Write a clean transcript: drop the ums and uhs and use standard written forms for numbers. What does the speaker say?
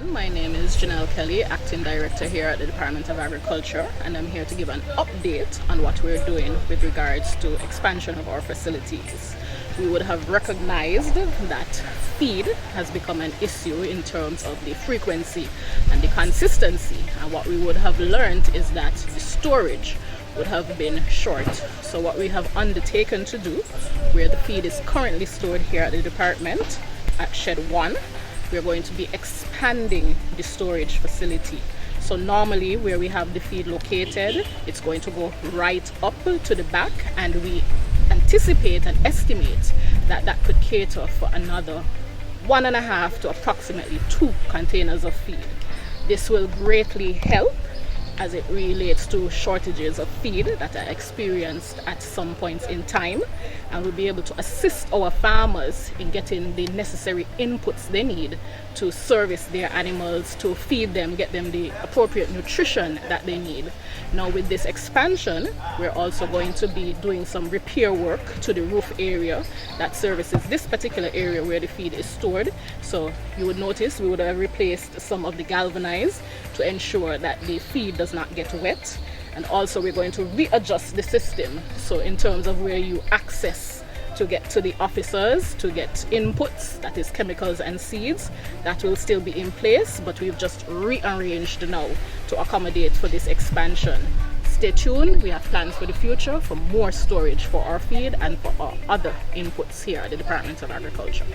My name is Jeanelle Kelly, Acting Director here at the Department of Agriculture, and I'm here to give an update on what we're doing with regards to expansion of our facilities. We would have recognized that feed has become an issue in terms of the frequency and the consistency, and what we would have learned is that the storage would have been short. So what we have undertaken to do, where the feed is currently stored here at the department at Shed 1, we're going to be expanding the storage facility. So normally where we have the feed located, it's going to go right up to the back, and we anticipate and estimate that that could cater for another 1.5 to approximately 2 containers of feed. This will greatly help as it relates to shortages of feed that are experienced at some points in time, and we'll be able to assist our farmers in getting the necessary inputs they need to service their animals, to feed them, get them the appropriate nutrition that they need. Now with this expansion, we're also going to be doing some repair work to the roof area that services this particular area where the feed is stored. So you would notice we would have replaced some of the galvanized to ensure that the feed does not get wet, and also we're going to readjust the system, so in terms of where you access to get to the officers to get inputs, that is chemicals and seeds, that will still be in place, but we've just rearranged now to accommodate for this expansion. Stay tuned, we have plans for the future for more storage for our feed and for our other inputs here at the Department of Agriculture.